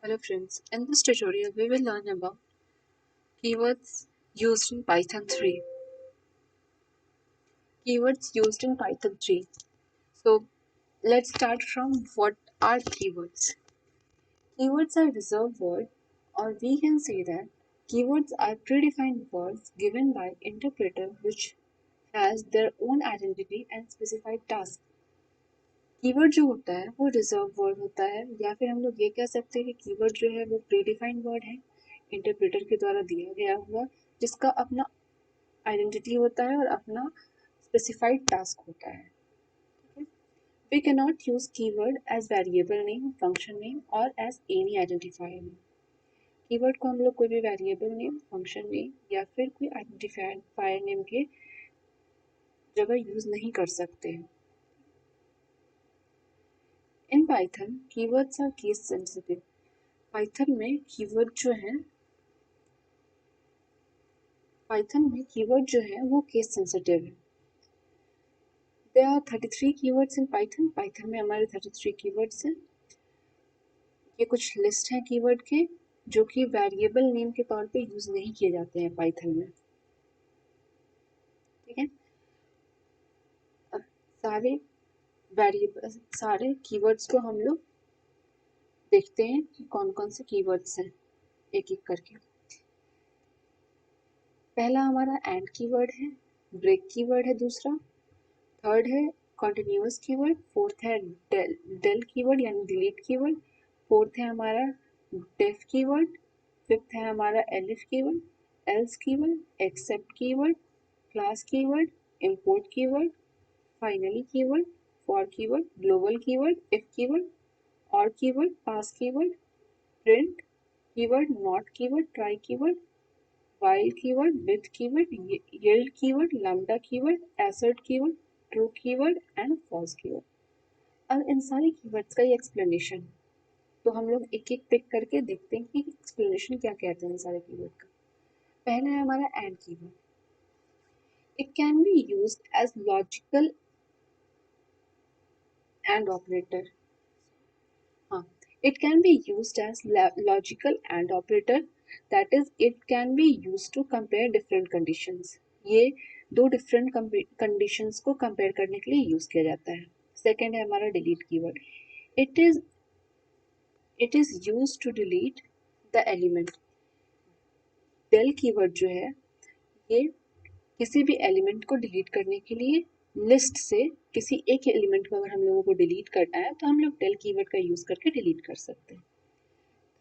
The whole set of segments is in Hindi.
Hello friends, in this tutorial we will learn about keywords used in Python 3. Keywords used in Python 3. So let's start from what are keywords. Keywords are reserved words, or we can say that keywords are predefined words given by interpreter which has their own identity and specified task. Keyword जो होता है वो रिजर्व वर्ड होता है, या फिर हम लोग ये कह सकते हैं कि कीवर्ड जो है वो प्रीडिफाइंड वर्ड है इंटरप्रेटर के द्वारा दिया गया हुआ, जिसका अपना आइडेंटिटी होता है और अपना स्पेसिफाइड टास्क होता है. We can not use keyword as variable name, function name और as any identifier name. Keyword को हम लोग कोई भी वेरिएबल नेम, फंक्शन नेम या फिर कोई आइडेंटिफायर नेम के जगह यूज नहीं कर सकते हैं. In Python keywords are case sensitive. Python में कीवर्ड जो है वो केस सेंसिटिव है. There are 33 keywords in Python. Python में हमारे 33 कीवर्ड्स हैं. ये कुछ लिस्ट हैं कीवर्ड के जो कि वेरिएबल नेम के तौर पे यूज नहीं किए जाते हैं पाइथन में. ठीक है, अब सारे कीवर्ड्स को हम लोग देखते हैं कि कौन कौन से कीवर्ड्स हैं एक एक करके. पहला हमारा एंड कीवर्ड है, ब्रेक कीवर्ड है दूसरा, थर्ड है कॉन्टिन्यूअस कीवर्ड, फोर्थ है डेल कीवर्ड यानी डिलीट कीवर्ड, फोर्थ है हमारा डेफ कीवर्ड, फिफ्थ है हमारा elif keyword, else keyword, except keyword, class keyword, import keyword, finally keyword, for keyword, global keyword, if keyword, or keyword, pass keyword, print keyword, not keyword, try keyword, while keyword, with keyword, yield keyword, lambda keyword, assert keyword, true keyword and false keyword. अब इन सारे कीवर्ड्स का ये एक्सप्लेनेशन, तो हम लोग एक एक पिक करके देखते हैं कि एक्सप्लेनेशन क्या कहते हैं इन सारे कीवर्ड का. पहला है हमारा and keyword. It can be used as logical and operator. हाँ, it can be used as logical and operator, that is it can be used to compare different conditions. ये दो डिफरेंट कंडीशंस को कंपेयर करने के लिए यूज किया जाता है. सेकेंड है हमारा delete keyword. It is use to delete the element. Del keyword जो है ये किसी भी एलिमेंट को डिलीट करने के लिए लिस्ट से किसी एक एलिमेंट को अगर हम लोगों को डिलीट करना है तो हम लोग डेल कीवर्ड का यूज करके डिलीट कर सकते हैं.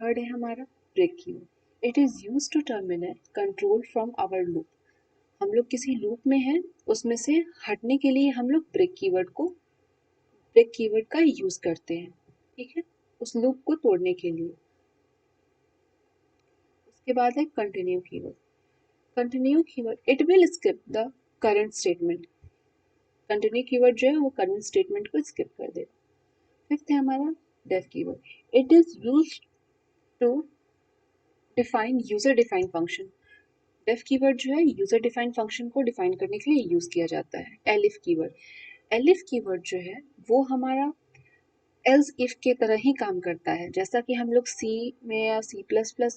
थर्ड है हमारा break keyword. It is use to terminate control from our loop. हम लोग किसी लूप में हैं, उसमें से हटने के लिए हम लोग ब्रेक कीवर्ड का यूज करते हैं. ठीक है, उस लूप को तोड़ने के लिए. उसके बाद है continue keyword. Continue keyword it will skip the current statement. Continue keyword जो है वो करंट स्टेटमेंट को स्किप कर देगा. फिफ्थ है हमारा def keyword. It is use to define user defined function. Def keyword जो है यूजर डिफाइंड फंक्शन को डिफाइन करने के लिए यूज किया जाता है. एलिफ कीवर्ड जो है वो हमारा एल्स इफ के तरह ही काम करता है. जैसा कि हम लोग सी में या C++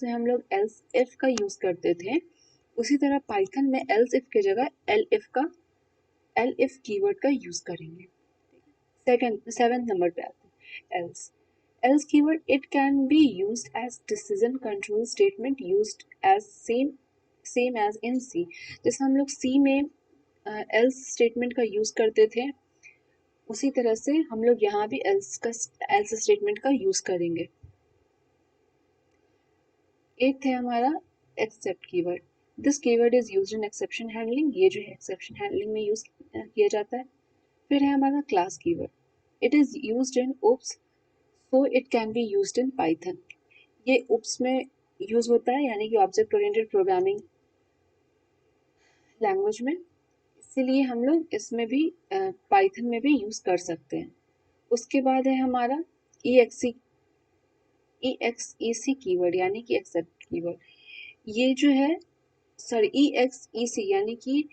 में हम लोग एल्स इफ का यूज करते थे, उसी तरह पाइथन में एल्स इफ के जगह एल इफ कीवर्ड का यूज करेंगे. सेवेंथ नंबर पे आते हैं else. Else keyword, it can be used as decision control statement used as same as in C. जैसे हम लोग C में else statement का यूज करते थे, उसी तरह से हम लोग यहाँ भी else statement का यूज करेंगे. एट है हमारा except keyword. This keyword is used in exception handling. ये जो है एक्सेप्शन हैंडलिंग में यूज किया जाता है. फिर है हमारा class keyword. It is used in oops, so it can be used in Python. ये ओप्स में यूज होता है, यानी कि ऑब्जेक्ट ओरिएंटेड प्रोग्रामिंग लैंग्वेज में, इसीलिए हम लोग इसमें भी पाइथन में भी यूज कर सकते हैं. उसके बाद है हमारा EXEC कीवर्ड यानी कि एक्सेप्ट कीवर्ड. ये जो है EXEC यानी कि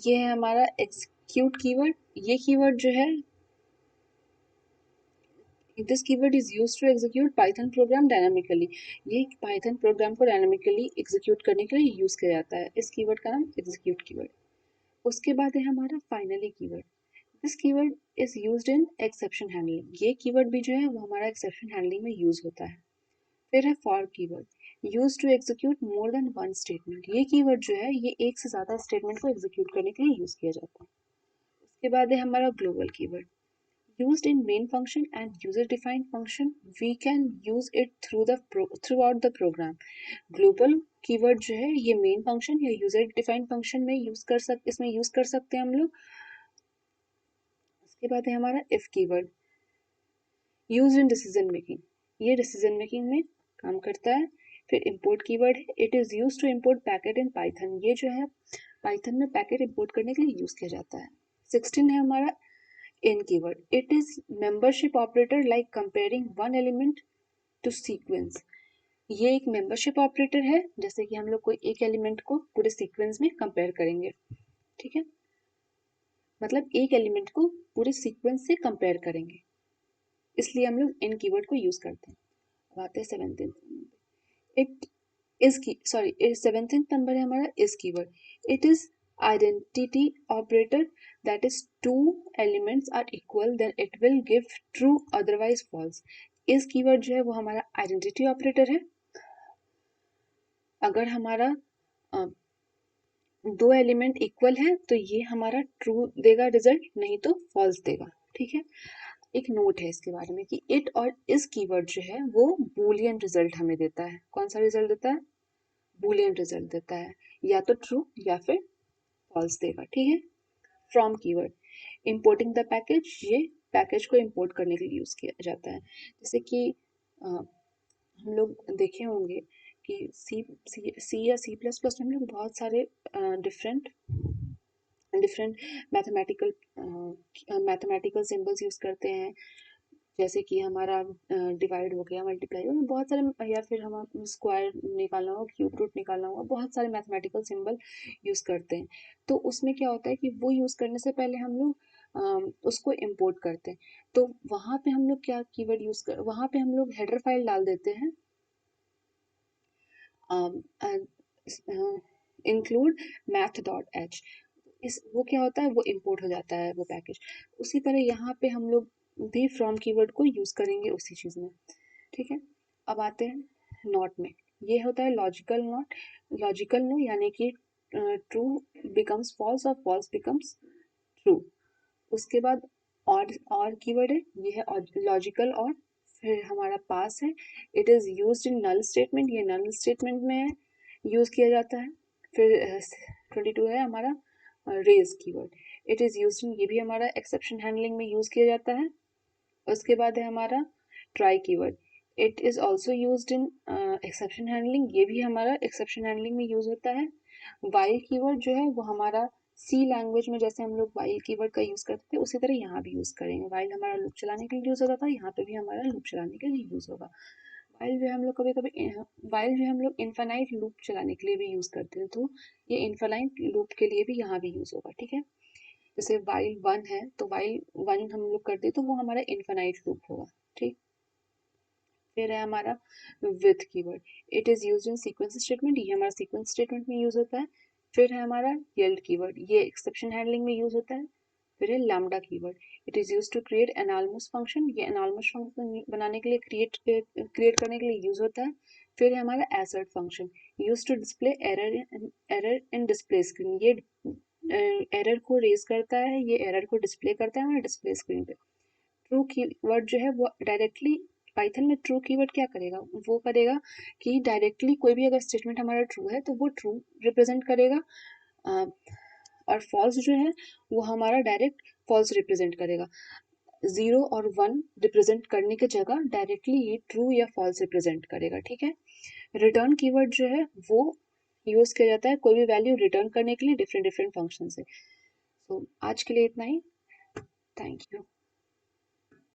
ये है हमारा एक्सिक्यूट कीवर्ड. ये कीवर्ड जो है this keyword is use to execute Python program dynamically. ये पाइथन प्रोग्राम को डायनामिकली एग्जीक्यूट करने के लिए यूज किया जाता है। इस कीवर्ड का नाम एग्जीक्यूट कीवर्ड। उसके बाद है हमारा finally keyword. This keyword is used in exception handling. ये कीवर्ड भी जो है वो हमारा एक्सेप्शन हैंडलिंग में यूज होता है। फिर है for keyword, use to execute more than one statement. ये कीवर्ड जो है ये एक से ज्यादा स्टेटमेंट को एग्जीक्यूट करने के लिए यूज किया जाता है। उसके बाद है हमारा global keyword, used in main function and user defined function, we can use it throughout the program। global keyword जो है ये मेन फंक्शन या यूजर डिफाइंड फंक्शन में इसमें यूज कर सकते हैं हम लोग। उसके बाद है हमारा if keyword, use in decision making. ये डिसीजन मेकिंग में काम करता है। फिर इम्पोर्ट कीवर्ड है, it is use to import packet in Python. ये जो है पाइथन में पैकेट इम्पोर्ट करने के लिए यूज किया जाता है। 16 है हमारा in keyword, it is membership operator like comparing one element to sequence। ये एक membership operator है, जैसे कि हम लोग कोई एक एलिमेंट को पूरे सीक्वेंस में कंपेयर करेंगे। ठीक है, मतलब एक एलिमेंट को पूरे सीक्वेंस से कंपेयर करेंगे, इसलिए हम लोग इन कीवर्ड को यूज करते हैं। अब आते हैं 17th इट इज की सॉरी 17th नंबर है हमारा इस keyword. It is identity operator, that is two elements are equal then it will give true otherwise false। इस कीवर्ड जो है वो हमारा आइडेंटिटी ऑपरेटर है। अगर हमारा दो एलिमेंट इक्वल है तो ये हमारा ट्रू देगा रिजल्ट, नहीं तो फॉल्स देगा। ठीक है, एक नोट है इसके बारे में कि इट और इस कीवर्ड जो है वो बूलियन रिजल्ट हमें देता है। कौन सा रिजल्ट देता है? बूलियन रिजल्ट देता है, या तो ट्रू या फिर फॉल्स देगा। ठीक है। From keyword, importing the package, ये पैकेज को इंपोर्ट करने के लिए यूज किया जाता है। जैसे कि हम लोग देखे होंगे कि सी या सी प्लस प्लस में हम लोग बहुत सारे different different mathematical symbols use करते हैं। जैसे कि हमारा डिवाइड हो गया, मल्टीप्लाई हो गया, बहुत सारे, या फिर हम स्क्वायर निकालना हो, क्यूब रूट निकालना हो, बहुत सारे मैथमेटिकल सिंबल यूज करते हैं। तो उसमें क्या होता है कि वो यूज करने से पहले हम लोग उसको इंपोर्ट करते हैं। तो वहां पे हम लोग क्या कीवर्ड यूज कर, वहां पे हम लोग हेडर फाइल डाल देते हैं, इंक्लूड math.h। इस वो क्या होता है, वो इंपोर्ट हो जाता है वो पैकेज। उसी तरह यहाँ पे हम लोग भी फ्रॉम कीवर्ड को यूज करेंगे उसी चीज में। ठीक है, अब आते हैं नॉट में। ये होता है लॉजिकल नॉट। लॉजिकल नो यानी कि ट्रू बिकम्स फॉल्स और फॉल्स बिकम्स ट्रू। उसके बाद और कीवर्ड है, ये है लॉजिकल और। फिर हमारा पास है, it is used in null statement, ये नल स्टेटमेंट में यूज किया जाता है। फिर 22 है हमारा raise keyword, it is used in, ये भी हमारा एक्सेप्शन हैंडलिंग में यूज किया जाता है। उसके बाद है हमारा try keyword, it is also used in exception handling, ये भी हमारा एक्सेप्शन हैंडलिंग में यूज होता है। वाइल कीवर्ड जो है वो हमारा सी लैंग्वेज में जैसे हम लोग वाइल कीवर्ड का यूज करते थे उसी तरह यहाँ भी यूज करेंगे। वाइल हमारा लूप चलाने के लिए यूज होता था, यहाँ पे भी हमारा लूप चलाने के लिए यूज होगा। वाइल जो है हम लोग कभी कभी वाइल जो है हम लोग इनफाइनाइट लूप चलाने के लिए भी यूज करते हैं, तो ये इनफाइनाइट लूप के लिए भी यहाँ भी यूज होगा। ठीक है, जैसे वाइल 1 है तो वाइल 1 हम लोग करते तो वो हमारा इनफाइनाइट लूप होगा। ठीक, फिर है हमारा with keyword, it is used in sequence statement, ये हमारा सीक्वेंस स्टेटमेंट में यूज होता है। फिर है हमारा येल्ड कीवर्ड, ये एक्सेप्शन हैंडलिंग में यूज होता है। फिर है lambda keyword, it is used to create anonymous function, ये एनालिमस फंक्शन बनाने के लिए क्रिएट करने के लिए यूज होता है। फिर है हमारा assert function, use to display error in display screen, ये एरर को रेज करता है, ये एरर को डिस्प्ले करता है हमारे डिस्प्ले स्क्रीन पे। ट्रू कीवर्ड जो है वो डायरेक्टली पाइथन में ट्रू कीवर्ड क्या करेगा, वो करेगा कि डायरेक्टली कोई भी अगर स्टेटमेंट हमारा ट्रू है तो वो ट्रू रिप्रेजेंट करेगा, और फॉल्स जो है वो हमारा डायरेक्ट फॉल्स रिप्रेजेंट करेगा। 0 और 1 रिप्रेजेंट करने की जगह डायरेक्टली ये ट्रू या फॉल्स रिप्रेजेंट करेगा। ठीक है, रिटर्न कीवर्ड जो है वो यूज किया जाता है कोई भी वैल्यू रिटर्न करने के लिए डिफरेंट डिफरेंट फंक्शन से। तो आज के लिए इतना ही, थैंक यू।